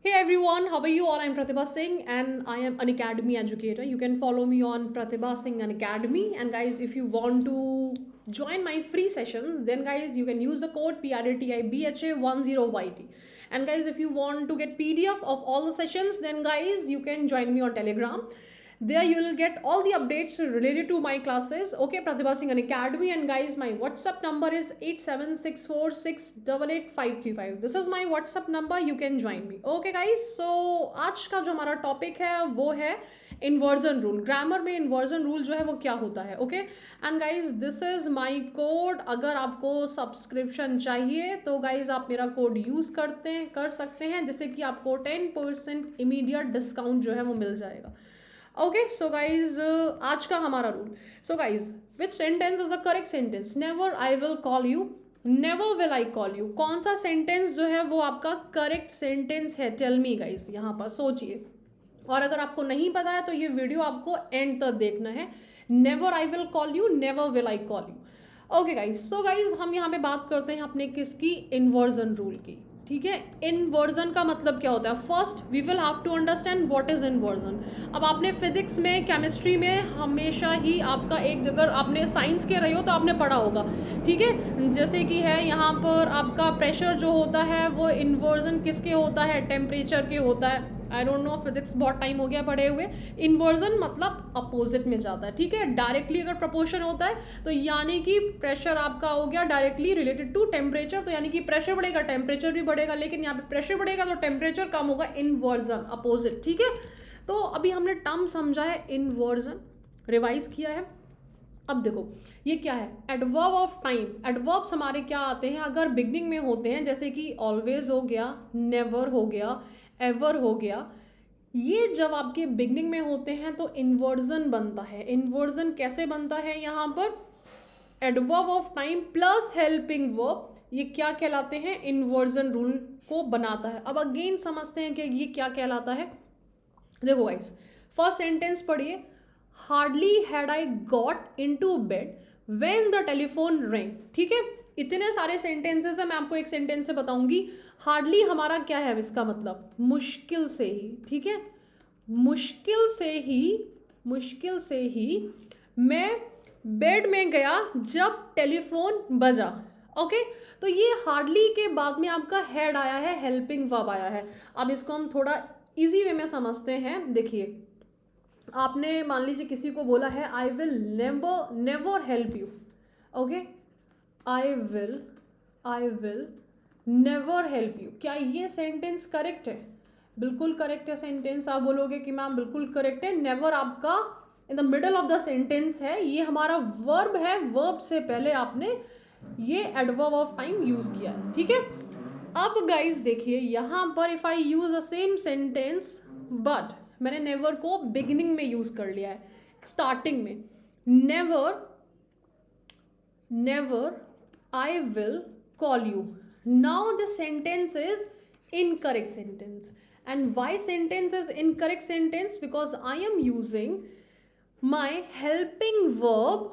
Hey everyone, how are you all? I'm Pratibha Singh and I am an academy educator. You can follow me on Pratibha Singh and Academy. And guys, if you want to join my free sessions, then guys, you can use the code PRATIBHA10YT. And guys, if you want to get PDF of all the sessions, then guys, you can join me on Telegram. There you will get all the updates related to my classes. Okay, Pratibha Singh Academy. And guys, my WhatsApp number is 8764688535. This is my WhatsApp number. You can join me. Okay guys, so आज का जो हमारा topic है वो है inversion rule. Grammar में inversion rule जो है वो क्या होता है. Okay and guys this is my code. अगर आपको सब्सक्रिप्शन चाहिए तो गाइज आप मेरा कोड यूज़ कर सकते हैं, जिससे कि आपको 10% इमीडिएट डिस्काउंट जो है वो मिल जाएगा. ओके सो गाइज आज का हमारा rule. So guys which sentence is the correct sentence? Never I will call you, never will I call you. कौन सा सेंटेंस जो है वो आपका करेक्ट सेंटेंस है? Tell me guys. यहाँ पर सोचिए, और अगर आपको नहीं पता है तो ये वीडियो आपको एंड तक देखना है. Never I will call you, never will I call you. Okay guys, so guys हम यहाँ पे बात करते हैं अपने किसकी? इन्वर्जन रूल की. ठीक है, इन्वर्जन का मतलब क्या होता है? First we will have to understand what is inversion. अब आपने फिजिक्स में, केमिस्ट्री में हमेशा ही आपका एक जगह, आपने साइंस के रहे हो तो आपने पढ़ा होगा. ठीक है, जैसे कि है यहाँ पर आपका प्रेशर जो होता है वो इन्वर्जन किसके होता है? टेम्परेचर के होता है. आई डोंट नो, फिजिक्स बहुत टाइम हो गया पढ़े हुए. इन्वर्जन मतलब अपोजिट में जाता है. ठीक है, डायरेक्टली अगर प्रपोर्शन होता है तो यानी कि प्रेशर आपका हो गया डायरेक्टली रिलेटेड टू टेम्परेचर, तो यानी कि प्रेशर बढ़ेगा टेम्परेचर भी बढ़ेगा. लेकिन यहाँ पे प्रेशर बढ़ेगा तो टेम्परेचर कम होगा. Inversion opposite. ठीक है, तो अभी हमने टर्म समझा है इन्वर्जन, रिवाइज किया है. अब देखो ये क्या है? Adverb of time. एडवर्ब्स हमारे क्या आते हैं? अगर बिगनिंग में होते हैं, जैसे कि ऑलवेज हो गया, नेवर हो गया, एवर हो गया, ये जब आपके बिगनिंग में होते हैं तो इन्वर्जन बनता है. इन्वर्जन कैसे बनता है? यहाँ पर adverb of time plus helping verb, ये क्या कहलाते हैं? इन्वर्जन रूल को बनाता है. अब अगेन समझते हैं कि ये क्या कहलाता है. देखो गाइस, फर्स्ट सेंटेंस पढ़िए. Hardly had I got into bed when the telephone ring. ठीक है, इतने सारे सेंटेंसेस है, मैं आपको एक सेंटेंस से बताऊंगी. हार्डली हमारा क्या है? इसका मतलब मुश्किल से ही. ठीक है, मुश्किल से ही मैं बेड में गया जब टेलीफोन बजा. ओके, तो ये हार्डली के बाद में आपका हैड आया है, हेल्पिंग वर्ब आया है. अब इसको हम थोड़ा इजी वे में समझते हैं. देखिए, आपने मान लीजिए किसी को बोला है I will never help you. Okay, I will never help you. क्या ये सेंटेंस करेक्ट है? बिल्कुल करेक्ट है सेंटेंस. आप बोलोगे कि मैम बिल्कुल करेक्ट है. नेवर आपका in the middle of the sentence है, ये हमारा वर्ब है. वर्ब से पहले आपने ये एडवर्ब ऑफ टाइम यूज किया है. ठीक है, अब गाइज देखिए यहाँ पर if I use a same sentence, but मैंने नेवर को बिगिनिंग में यूज कर लिया है, स्टार्टिंग में. Never I will call you. Now this sentence is incorrect sentence. And why sentence is incorrect sentence? Because I am using my helping verb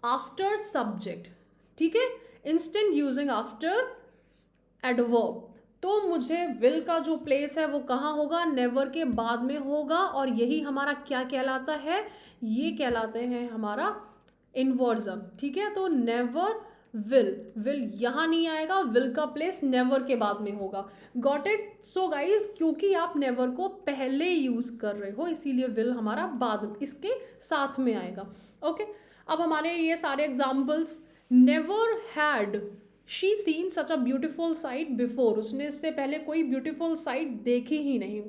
after subject. ठीक है, instant using after adverb. तो मुझे will का जो place है वो कहाँ होगा? नेवर के बाद में होगा. और यही हमारा क्या कहलाता है? ये कहलाते हैं हमारा इन्वर्जन. ठीक है, तो नेवर विल यहाँ नहीं आएगा, विल का प्लेस नेवर के बाद में होगा. Got it? सो गाइज, क्योंकि आप नेवर को पहले यूज कर रहे हो इसीलिए विल हमारा बाद इसके साथ में आएगा. ओके, अब हमारे ये सारे examples. Never had she scene such a beautiful site before. उसने इससे पहले कोई ब्यूटिफुल साइट देखी ही नहीं.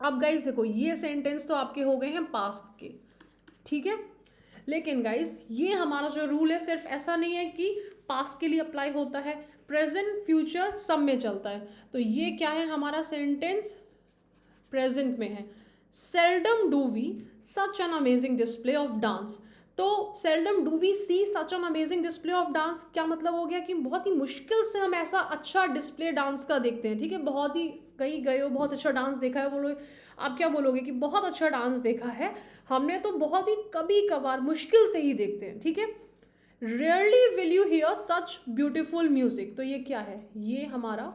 अब गाइज देखो, ये सेंटेंस तो आपके हो गए हैं पास्ट के. ठीक है, लेकिन गाइज ये हमारा जो रूल है सिर्फ ऐसा नहीं है कि पास्ट के लिए अप्लाई होता है, प्रेजेंट फ्यूचर सब में चलता है. तो ये क्या है? हमारा सेंटेंस प्रेजेंट में है. Seldom do we such an amazing display of dance. तो seldom do we see such an amazing display of dance, क्या मतलब हो गया? कि बहुत ही मुश्किल से हम ऐसा अच्छा डिस्प्ले डांस का देखते हैं. ठीक है, बहुत ही कहीं गए हो, बहुत अच्छा डांस देखा है, बोलो आप क्या बोलोगे कि बहुत अच्छा डांस देखा है हमने, तो बहुत ही कभी कभार मुश्किल से ही देखते हैं. ठीक है, rarely will you hear such beautiful music. तो ये क्या है? ये हमारा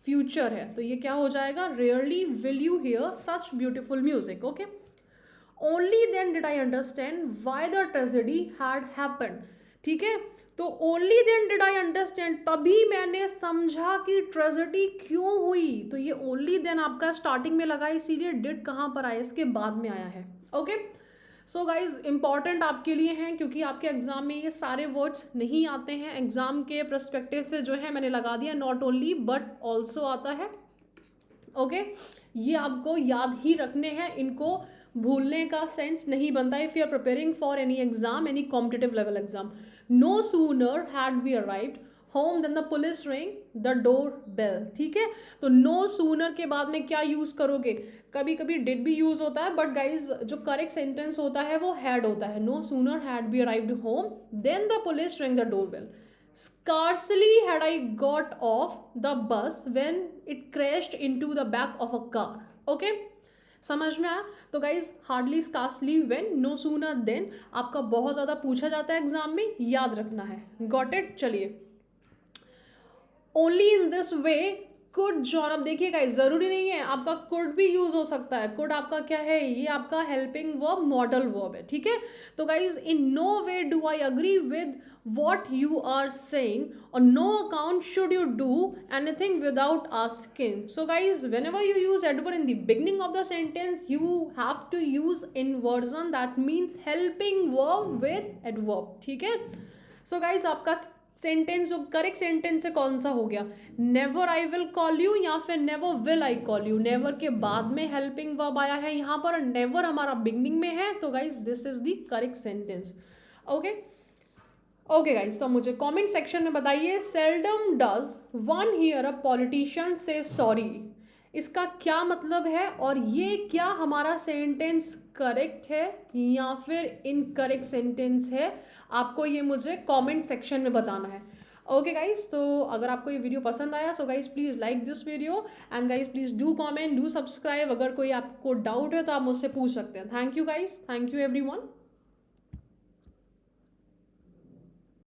फ्यूचर है, तो ये क्या हो जाएगा, rarely will you hear such beautiful music. Okay, only then did I understand why the tragedy had happen. ठीक है, तो only then did I understand, तभी मैंने समझा कि ट्रेजेडी क्यों हुई. तो ये ओनली देन आपका स्टार्टिंग में लगा, इसीलिए डिड कहाँ पर आया, इसके बाद में आया है. ओके, सो गाइज इंपॉर्टेंट आपके लिए हैं, क्योंकि आपके एग्जाम में ये सारे वर्ड्स नहीं आते हैं. एग्जाम के पर्सपेक्टिव से जो है मैंने लगा दिया, नॉट ओनली बट ऑल्सो आता है. ओके, ये आपको याद ही रखने हैं, इनको भूलने का सेंस नहीं बनता. If you are preparing for any exam, any competitive level exam. No sooner had we arrived home then the police ring the door bell. ठीक है, तो नो सूनर के बाद में क्या यूज करोगे, कभी कभी डिड भी यूज होता है, बट गाइज जो करेक्ट सेंटेंस होता है वो हैड होता है. No sooner had we arrived home then the police ring the door bell. Scarcely had I got off the bus when it crashed into the back of a car. Okay? समझ में आया. तो guys hardly, scarcely, when, no sooner, then आपका बहुत ज़्यादा पूछा जाता है एग्जाम में, याद रखना है. Got it. चलिए, only in this way could John. अब देखिए गाइस, ज़रूरी नहीं है आपका कुड भी यूज़ हो सकता है. कुड आपका क्या है, ये आपका हेल्पिंग वर्ब, मॉडल वर्ब है. ठीक है, तो guys in no way do I agree with what you are saying, on no account should you do anything without asking. So guys, whenever you use adverb in the beginning of the sentence, you have to use inversion, that means helping verb with adverb. ठीक है, so guys आपका sentence जो correct sentence है कौन सा हो गया, never I will call you या फिर never will I call you. Never के बाद में हेल्पिंग वर्ब आया है, यहाँ पर नेवर हमारा बिगनिंग में है, तो guys this is the correct sentence. Okay okay guys, तो मुझे कमेंट सेक्शन में बताइए, seldom does one here a politician से सॉरी, इसका क्या मतलब है, और ये क्या हमारा सेंटेंस करेक्ट है या फिर इनकरेक्ट सेंटेंस है, आपको ये मुझे कमेंट सेक्शन में बताना है. ओके गाइज, तो अगर आपको ये वीडियो पसंद आया, so guys please like this video, and guys please do comment, do subscribe. अगर कोई आपको डाउट है तो आप मुझसे पूछ सकते हैं. Thank you guys, thank you everyone.